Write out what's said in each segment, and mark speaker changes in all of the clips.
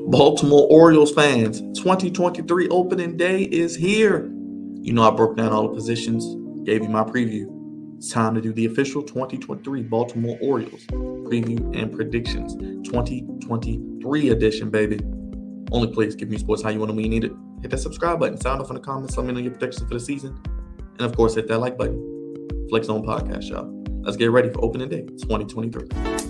Speaker 1: Baltimore Orioles fans, 2023 opening day is here. You know, I broke down all the positions, gave you my preview. It's time to do the official 2023 Baltimore Orioles preview and predictions. 2023 edition, baby. Only place Give Me Sports how you want and when you need it. Hit that subscribe button, sound off in the comments, let me know your predictions for the season. And of course, hit that like button. Flex on Podcast, y'all. Let's get ready for opening day 2023.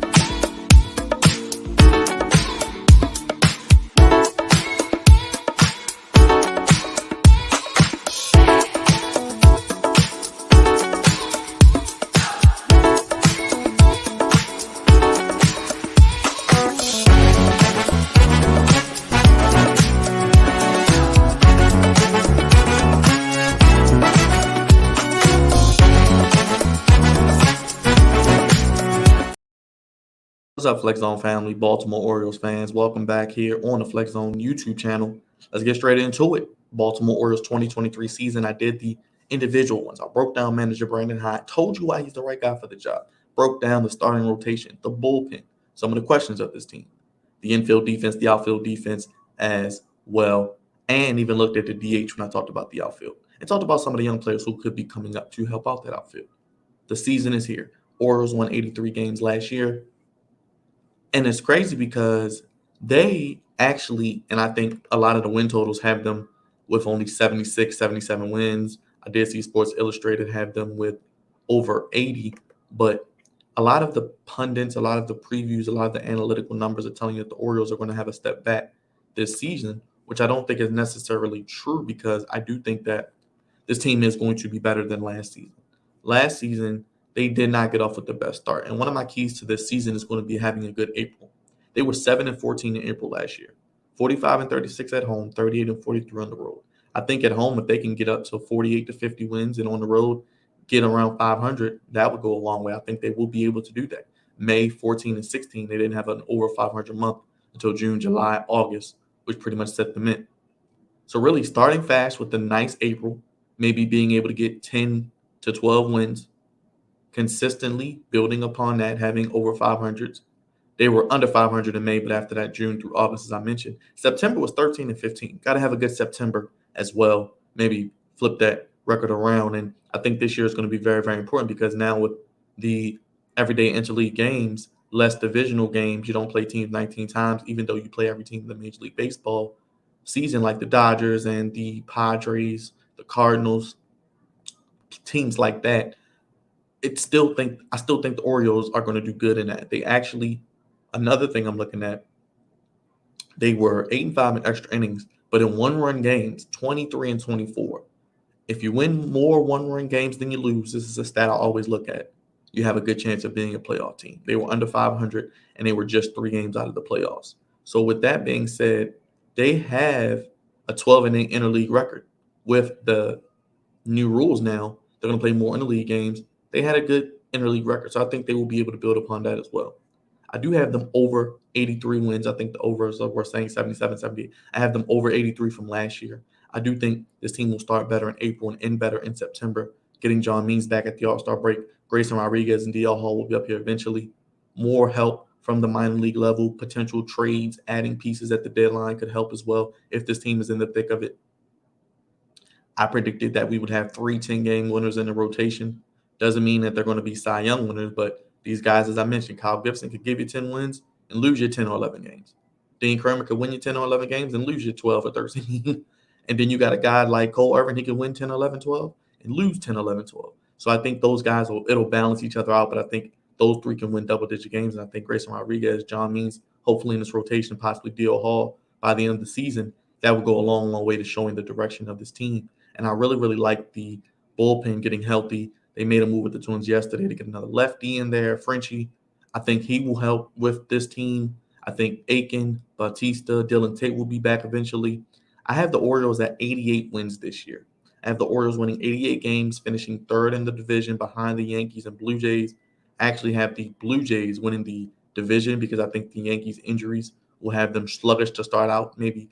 Speaker 1: What's up, Flex Zone family, Baltimore Orioles fans? Welcome back here on the Flex Zone YouTube channel. Let's get straight into it. Baltimore Orioles 2023 season. I did the individual ones. I broke down manager Brandon Hyde, told you why he's the right guy for the job, broke down the starting rotation, the bullpen, some of the questions of this team, the infield defense, the outfield defense as well, and even looked at the DH when I talked about the outfield and talked about some of the young players who could be coming up to help out that outfield. The season is here. Orioles won 83 games last year. And it's crazy because they actually, and I think a lot of the win totals have them with only 76, 77 wins. I did see Sports Illustrated have them with over 80, but a lot of the pundits, a lot of the previews, a lot of the analytical numbers are telling you that the Orioles are going to have a step back this season, which I don't think is necessarily true because I do think that this team is going to be better than last season. Last season, they did not get off with the best start. And one of my keys to this season is going to be having a good April. They were 7-14 in April last year, 45-36 at home, 38-43 on the road. I think at home, if they can get up to 48-50 wins and on the road get around 500, that would go a long way. I think they will be able to do that. May 14-16, they didn't have an over 500 month until June, July, August, which pretty much set them in. So really starting fast with a nice April, maybe being able to get 10 to 12 wins, consistently building upon that, having over 500s. They were under 500 in May, but after that, June through August, as I mentioned, September was 13-15. Got to have a good September as well. Maybe flip that record around. And I think this year is going to be very, very important because now with the everyday interleague games, less divisional games, you don't play teams 19 times, even though you play every team in the Major League Baseball season, like the Dodgers and the Padres, the Cardinals, teams like that. I still think the Orioles are going to do good in that. They actually, another thing I'm looking at, they were 8-5 in extra innings, but in one-run games, 23-24. If you win more one-run games than you lose, this is a stat I always look at. You have a good chance of being a playoff team. They were under 500, and they were just 3 games out of the playoffs. So with that being said, they have a 12-8 interleague record. With the new rules now, they're going to play more interleague games. They had a good interleague record, so I think they will be able to build upon that as well. I do have them over 83 wins. I think the overs we're saying 77, 78. I have them over 83 from last year. I do think this team will start better in April and end better in September. Getting John Means back at the All-Star break. Grayson Rodriguez and DL Hall will be up here eventually. More help from the minor league level. Potential trades, adding pieces at the deadline could help as well if this team is in the thick of it. I predicted that we would have 3 10-game winners in the rotation. Doesn't mean that they're going to be Cy Young winners, but these guys, as I mentioned, Kyle Gibson could give you 10 wins and lose you 10 or 11 games. Dean Kramer could win you 10 or 11 games and lose you 12 or 13. And then you got a guy like Cole Irvin, he could win 10, 11, 12 and lose 10, 11, 12. So I think those guys, it'll balance each other out, but I think those 3 can win double-digit games. And I think Grayson Rodriguez, John Means, hopefully in this rotation, possibly DL Hall by the end of the season, that would go a long, long way to showing the direction of this team. And I really, really like the bullpen getting healthy. They made a move with the Twins yesterday to get another lefty in there, Frenchie. I think he will help with this team. I think Aiken, Bautista, Dylan Tate will be back eventually. I have the Orioles at 88 wins this year. I have the Orioles winning 88 games, finishing 3rd in the division behind the Yankees and Blue Jays. I actually have the Blue Jays winning the division because I think the Yankees' injuries will have them sluggish to start out, maybe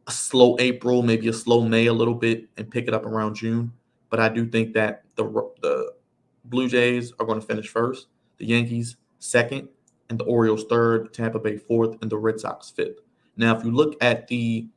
Speaker 1: a slow April, maybe a slow May a little bit, and pick it up around June. But I do think that the Blue Jays are going to finish first, the Yankees second, and the Orioles third, Tampa Bay fourth, and the Red Sox fifth. Now, if you look at the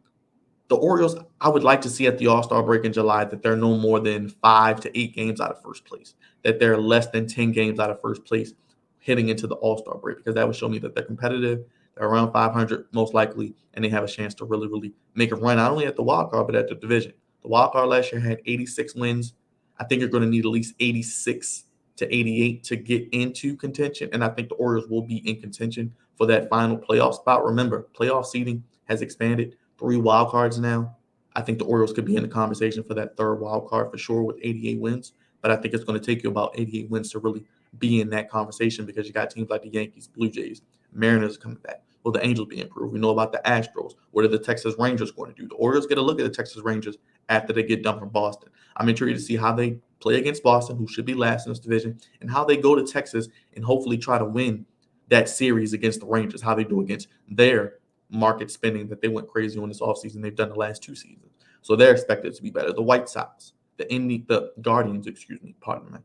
Speaker 1: Orioles, I would like to see at the All-Star break in July that they're no more than 5 to 8 games out of first place, that they're less than 10 games out of first place heading into the All-Star break, because that would show me that they're competitive, they're around 500 most likely, and they have a chance to really, really make a run, not only at the wild card, but at the division. The wild card last year had 86 wins. I think you're going to need at least 86 to 88 to get into contention, and I think the Orioles will be in contention for that final playoff spot. Remember, playoff seeding has expanded. 3 wild cards now. I think the Orioles could be in the conversation for that third wild card for sure with 88 wins. But I think it's going to take you about 88 wins to really be in that conversation, because you got teams like the Yankees, Blue Jays, Mariners coming back. Will the Angels be improved? We know about the Astros. What are the Texas Rangers going to do? The Orioles get a look at the Texas Rangers after they get done from Boston. I'm intrigued to see how they play against Boston, who should be last in this division, and how they go to Texas and hopefully try to win that series against the Rangers, how they do against their market spending that they went crazy on this offseason. They've done the last 2 seasons. So they're expected to be better. The White Sox, the Guardians, excuse me, pardon my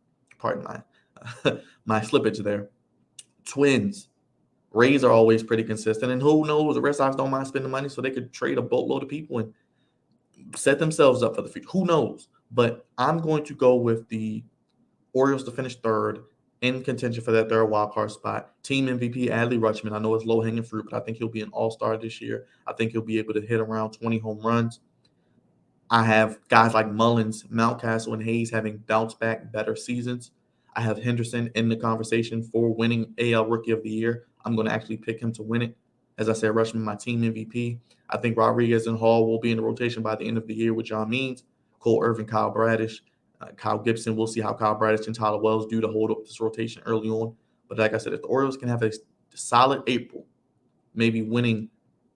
Speaker 1: my slippage there. Twins, Rays are always pretty consistent. And who knows, the Red Sox don't mind spending money, so they could trade a boatload of people and set themselves up for the future. Who knows? But I'm going to go with the Orioles to finish third, in contention for that third wild card spot. Team MVP Adley Rutschman. I know it's low hanging fruit, but I think he'll be an all-star this year. I think he'll be able to hit around 20 home runs. I have guys like Mullins, Mountcastle, and Hayes having bounced back better seasons. I have Henderson in the conversation for winning AL Rookie of the Year. I'm going to actually pick him to win it. As I said, Rutschman, my team MVP. I think Rodriguez and Hall will be in the rotation by the end of the year with John Means, Cole Irvin, Kyle Bradish, Kyle Gibson. We'll see how Kyle Bradish and Tyler Wells do to hold up this rotation early on. But like I said, if the Orioles can have a solid April, maybe winning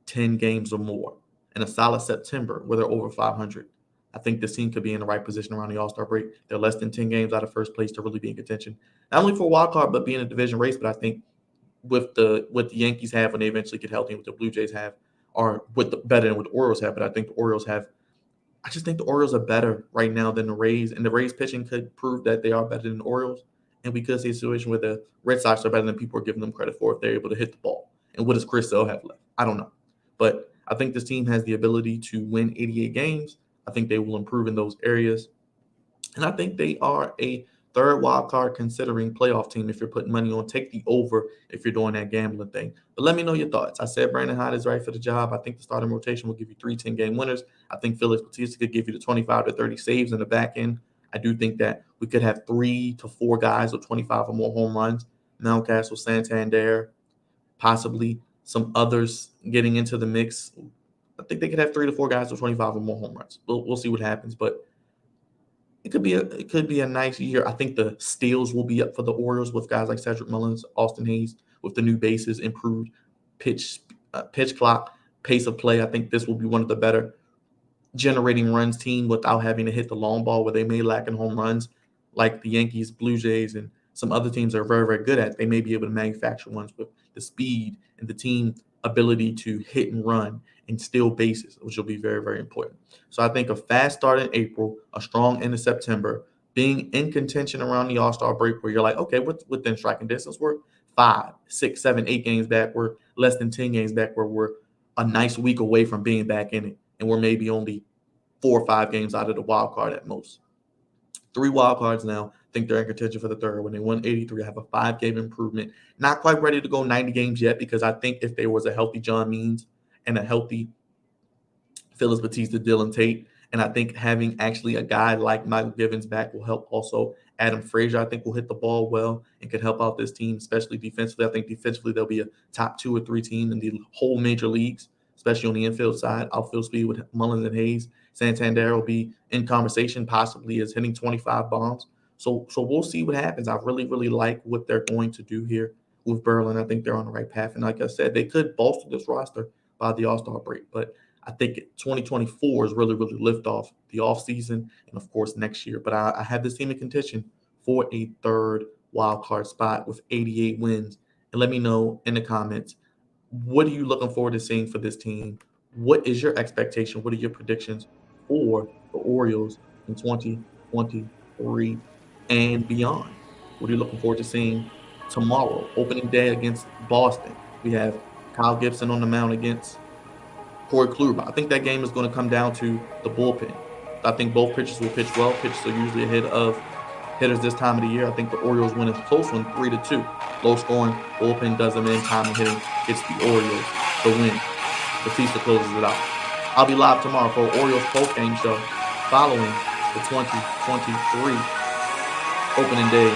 Speaker 1: 10 games or more, and a solid September where they're over 500, I think this team could be in the right position around the All-Star break. They're less than 10 games out of first place to really be in contention, not only for a wild card, but be in a division race. But I think with what the Yankees have when they eventually get healthy, and what the Blue Jays have, or with the better than what the Orioles have. But I think the Orioles have I just think the Orioles are better right now than the Rays, and the Rays pitching could prove that they are better than the Orioles. And we could see a situation where the Red Sox are better than people are giving them credit for if they're able to hit the ball. And what does Chris Sale have left? I don't know. But I think this team has the ability to win 88 games. I think they will improve in those areas. And I think they are a third wild card considering playoff team. If you're putting money on, take the over if you're doing that gambling thing. But let me know your thoughts. I said Brandon Hyde is right for the job. I think the starting rotation will give you 3 10-game winners. I think Felix Bautista could give you the 25 to 30 saves in the back end. I do think that we could have 3 to 4 guys with 25 or more home runs. Mountcastle, Santander, possibly some others getting into the mix. I think they could have 3 to 4 guys with 25 or more home runs. We'll see what happens, but it could be a nice year. I think the steals will be up for the Orioles with guys like Cedric Mullins, Austin Hayes, with the new bases, improved pitch clock, pace of play. I think this will be one of the better generating runs team without having to hit the long ball where they may lack in home runs, like the Yankees, Blue Jays, and some other teams are very, very good at. They may be able to manufacture ones with the speed and the team ability to hit and run and steal bases, which will be very, very important. So I think a fast start in April, a strong end of September, being in contention around the All-Star break where you're like, okay, what's within striking distance? We're 5, 6, 7, 8 games back. We're less than 10 games back, where we're a nice week away from being back in it. And we're maybe only 4 or 5 games out of the wild card at most. 3 wild cards now. I think they're in contention for the third. When they won 83, I have a 5-game improvement. Not quite ready to go 90 games yet, because I think if there was a healthy John Means and a healthy Phillips Batista, Dylan Tate, and I think having actually a guy like Michael Givens back will help also. Adam Frazier, I think, will hit the ball well and could help out this team, especially defensively. I think defensively they'll be a top 2 or 3 team in the whole major leagues, especially on the infield side. Outfield speed with Mullins and Hayes. Santander will be in conversation, possibly as hitting 25 bombs. So we'll see what happens. I really, really like what they're going to do here with Berlin. I think they're on the right path. And like I said, they could bolster this roster by the All-Star break. But I think 2024 is really, really lift off the offseason and, of course, next year. But I have this team in contention for a third wild card spot with 88 wins. And let me know in the comments, what are you looking forward to seeing for this team? What is your expectation? What are your predictions for the Orioles in 2023 and beyond? What are you looking forward to seeing tomorrow, opening day against Boston? We have Kyle Gibson on the mound against Corey Kluber. I think that game is going to come down to the bullpen. I think both pitchers will pitch well. Pitchers are usually ahead of hitters this time of the year. I think the Orioles win a close one, 3-2. Low scoring, bullpen does them in, time and hitting gets the Orioles the win. Batista closes it out. I'll be live tomorrow for Orioles post-game show following the 2023 opening day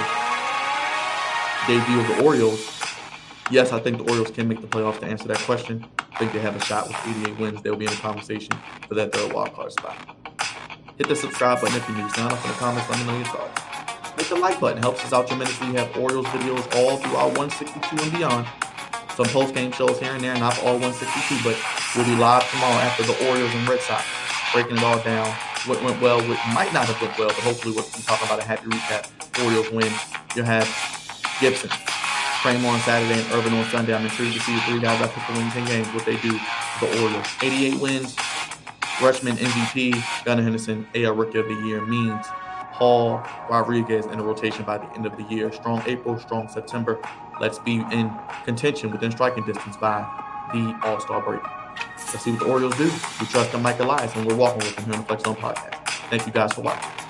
Speaker 1: debut of the Orioles. Yes, I think the Orioles can make the playoffs. To answer that question, I think they have a shot with 88 wins. They'll be in the conversation for that third wild card spot. Hit the subscribe button if you're new. Sound off in the comments. Let me know your thoughts. Hit the like button. Helps us out tremendously. We have Orioles videos all throughout 162 and beyond. Some post-game shows here and there, not all 162, but we'll be live tomorrow after the Orioles and Red Sox, breaking it all down. What went well, what might not have went well, but hopefully we'll be talking about a happy recap. Orioles win. You'll have Gibson, Kramer on Saturday, and Irvin on Sunday. I'm intrigued to see the three guys I picked to win 10 games, what they do for the Orioles. 88 wins, Rutschman MVP, Gunnar Henderson, AL Rookie of the Year means Paul Rodriguez in the rotation by the end of the year. Strong April, strong September. Let's be in contention within striking distance by the All-Star break. Let's see what the Orioles do. We trust in Mike Elias, and we're walking with him here on the Flex Zone Podcast. Thank you guys for watching.